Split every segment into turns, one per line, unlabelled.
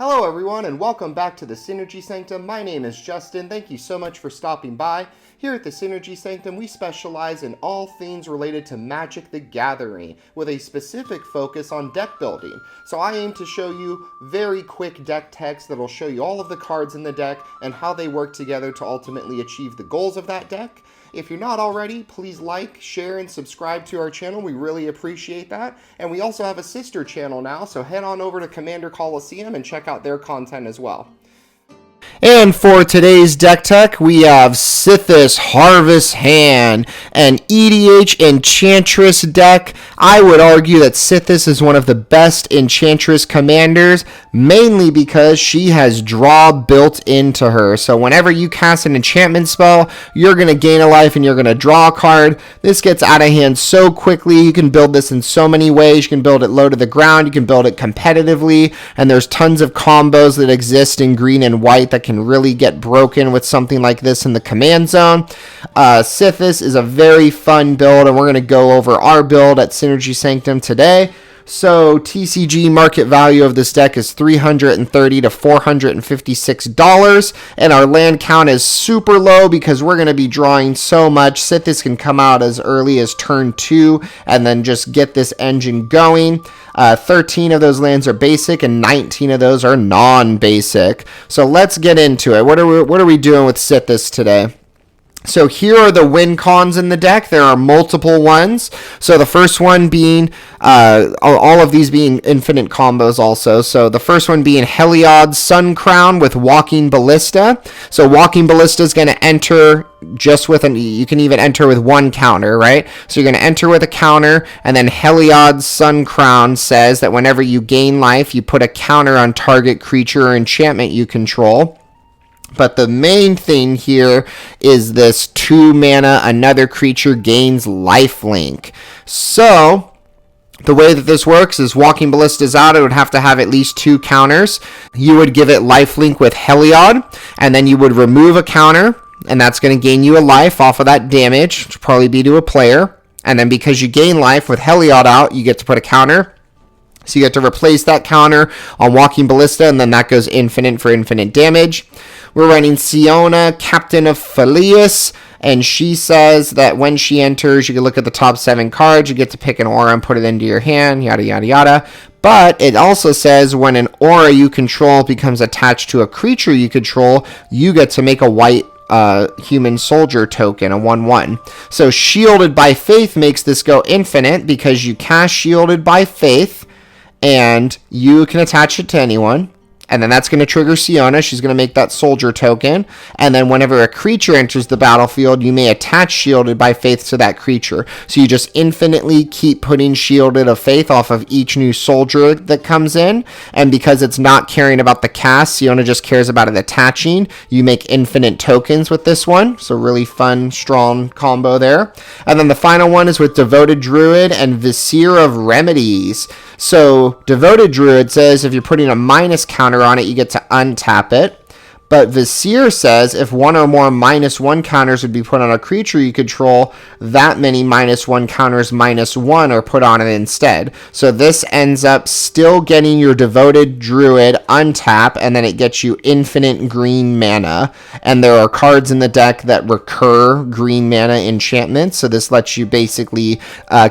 Hello everyone and welcome back to the Synergy Sanctum. My name is Justin. Thank you so much for stopping by. Here at the Synergy Sanctum, we specialize in all things related to Magic the Gathering, with a specific focus on deck building. So I aim to show you very quick deck techs that'll show you all of the cards in the deck and how they work together to ultimately achieve the goals of that deck. If you're not already, please like, share, and subscribe to our channel. We really appreciate that. And we also have a sister channel now, so head on over to Commander Coliseum and check out their content as well. And for today's deck tech, we have Sythis Harvest Hand, an EDH Enchantress deck. I would argue that Sythis is one of the best Enchantress commanders, mainly because she has draw built into her. So whenever you cast an enchantment spell, you're going to gain a life and you're going to draw a card. This gets out of hand so quickly. You can build this in so many ways. You can build it low to the ground. You can build it competitively. And there's tons of combos that exist in green and white that can really get broken with something like this in the command zone. Sythis is a very fun build, and we're going to go over our build at Synergy Sanctum today. So TCG market value of this deck is $330 to $456, and our land count is super low because we're going to be drawing so much. Sythis can come out as early as turn 2 and then just get this engine going. 13 of those lands are basic and 19 of those are non-basic. So let's get into it. What are we doing with Sythis today? So here are the win cons in the deck. There are multiple ones. So the first one being, all of these being infinite combos also. So the first one being Heliod's Sun Crown with Walking Ballista. So Walking Ballista is going to enter just with you can even enter with one counter, right? So you're going to enter with a counter, and then Heliod's Sun Crown says that whenever you gain life, you put a counter on target creature or enchantment you control. But the main thing here is this 2 mana, another creature gains lifelink. So the way that this works is Walking Ballista's out. It would have to have at least 2 counters. You would give it lifelink with Heliod, and then you would remove a counter, and that's going to gain you a life off of that damage, which would probably be to a player. And then because you gain life with Heliod out, you get to put a counter. So you get to replace that counter on Walking Ballista, and then that goes infinite for infinite damage. We're running Siona, Captain of Philius, and she says that when she enters, you can look at the top 7 cards, you get to pick an aura and put it into your hand, yada, yada, yada. But it also says when an aura you control becomes attached to a creature you control, you get to make a white human soldier token, a 1/1. So Shielded by Faith makes this go infinite because you cast Shielded by Faith, and you can attach it to anyone. And then that's going to trigger Siona. She's going to make that soldier token. And then whenever a creature enters the battlefield, you may attach Shielded by Faith to that creature. So you just infinitely keep putting Shielded of Faith off of each new soldier that comes in. And because it's not caring about the cast, Siona just cares about it attaching. You make infinite tokens with this one. So really fun, strong combo there. And then the final one is with Devoted Druid and Vizier of Remedies. So Devoted Druid says if you're putting a minus counter on it, you get to untap it. But Vizier says if one or more -1 counters would be put on a creature you control, that many -1 counters -1 are put on it instead. So this ends up still getting your Devoted Druid untap, and then it gets you infinite green mana. And there are cards in the deck that recur green mana enchantments, so this lets you basically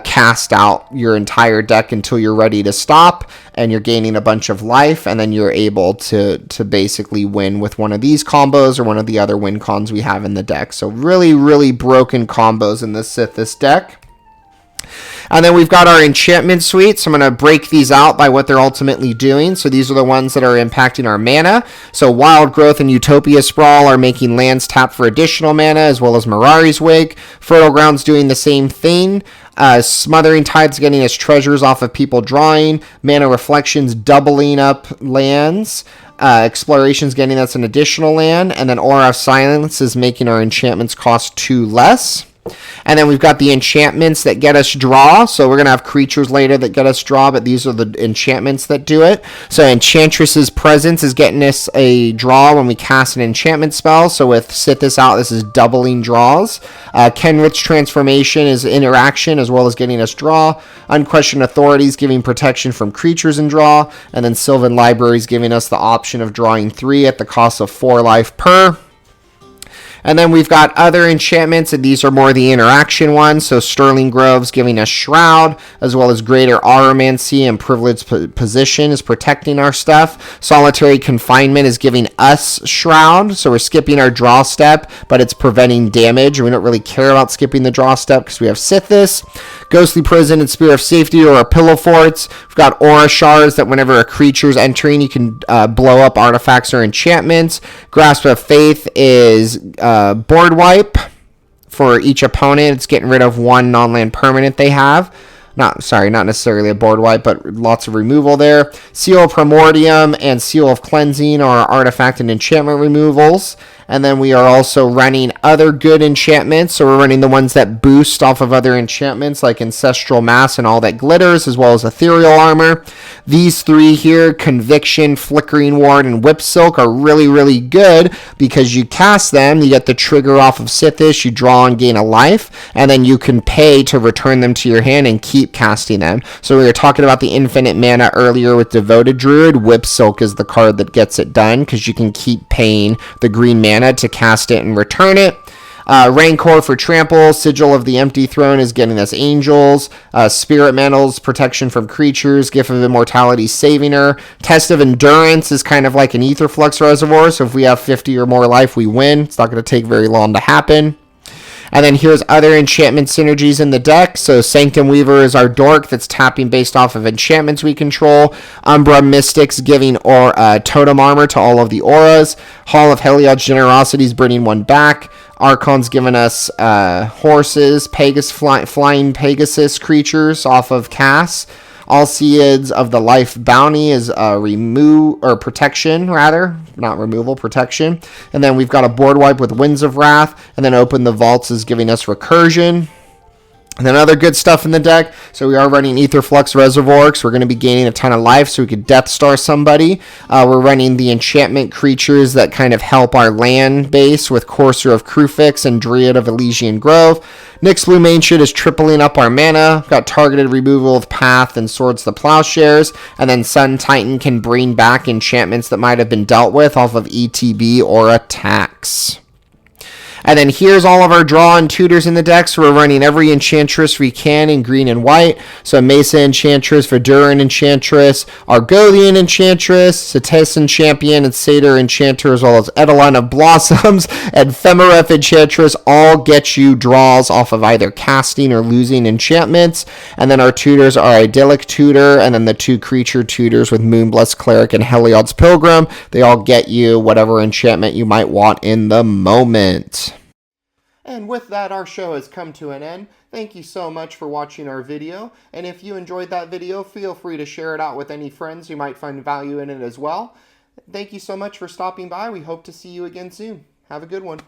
cast out your entire deck until you're ready to stop, and you're gaining a bunch of life, and then you're able to basically win with one of these combos or one of the other win cons we have in the deck. So really, really broken combos in the Sythis deck. And then we've got our enchantment suite. So I'm going to break these out by what they're ultimately doing. So these are the ones that are impacting our mana. So Wild Growth and Utopia Sprawl are making lands tap for additional mana, as well as Mirari's Wake. Fertile Ground's doing the same thing. Smothering Tide's getting us treasures off of people drawing. Mana Reflection's doubling up lands. Exploration's getting us an additional land. And then Aura of Silence is making our enchantments cost 2 less. And then we've got the enchantments that get us draw. So we're going to have creatures later that get us draw, but these are the enchantments that do it. So Enchantress's Presence is getting us a draw when we cast an enchantment spell. So with Sythis out, this is doubling draws. Kenrith's Transformation is interaction as well as getting us draw. Unquestioned Authority is giving protection from creatures and draw. And then Sylvan Library is giving us the option of drawing 3 at the cost of 4 life per. And then we've got other enchantments, and these are more the interaction ones. So Sterling Grove's giving us Shroud, as well as Greater Aromancy and Privileged Position is protecting our stuff. Solitary Confinement is giving us Shroud, so we're skipping our draw step, but it's preventing damage. We don't really care about skipping the draw step because we have Sythis. Ghostly Prison and Spear of Safety or Pillow Forts. We've got Aura Shards that whenever a creature's entering, you can blow up artifacts or enchantments. Grasp of Faith is board wipe for each opponent. It's getting rid of 1 non-land permanent they have. Not necessarily a board wipe, but lots of removal there. Seal of Primordium and Seal of Cleansing are artifact and enchantment removals. And then we are also running other good enchantments. So we're running the ones that boost off of other enchantments like Ancestral Mass and All That Glitters, as well as Ethereal Armor. These 3 here, Conviction, Flickering Ward, and Whip Silk, are really, really good because you cast them, you get the trigger off of Sythis, you draw and gain a life, and then you can pay to return them to your hand and keep casting them. So we were talking about the infinite mana earlier with Devoted Druid. Whip Silk is the card that gets it done because you can keep paying the green mana to cast it and return it. Rancor for Trample. Sigil of the Empty Throne is getting us Angels. Spirit Mantles, protection from creatures. Gift of Immortality, saving her. Test of Endurance is kind of like an Aetherflux Reservoir, so if we have 50 or more life, we win. It's not going to take very long to happen. And then here's other enchantment synergies in the deck. So Sanctum Weaver is our dork that's tapping based off of enchantments we control. Umbra Mystics giving totem armor to all of the auras. Hall of Heliod's Generosity is bringing 1 back. Archon's giving us horses, flying Pegasus creatures off of Cass. Alceids of the Life Bounty is protection, rather. Not removal, protection. And then we've got a board wipe with Winds of Wrath. And then Open the Vaults is giving us recursion. And then other good stuff in the deck. So we are running Aetherflux Reservoir because we're going to be gaining a ton of life so we could Death Star somebody. We're running the enchantment creatures that kind of help our land base with Courser of Krufix and Dryad of Elysian Grove. Nyx Blue Mainshit is tripling up our mana. Got targeted removal of Path and Swords to Plowshares. And then Sun Titan can bring back enchantments that might have been dealt with off of ETB or attacks. And then here's all of our draw and tutors in the deck. So we're running every Enchantress we can in green and white. So Mesa Enchantress, Verduran Enchantress, Argothian Enchantress, Sythis Champion, and Satyr Enchanter, as well as Eidolon of Blossoms and Femaref Enchantress all get you draws off of either casting or losing enchantments. And then our tutors are Idyllic Tutor, and then the 2 creature tutors with Moonblessed Cleric and Heliod's Pilgrim. They all get you whatever enchantment you might want in the moment. And with that, our show has come to an end. Thank you so much for watching our video. And if you enjoyed that video, feel free to share it out with any friends who might find value in it as well. Thank you so much for stopping by. We hope to see you again soon. Have a good one.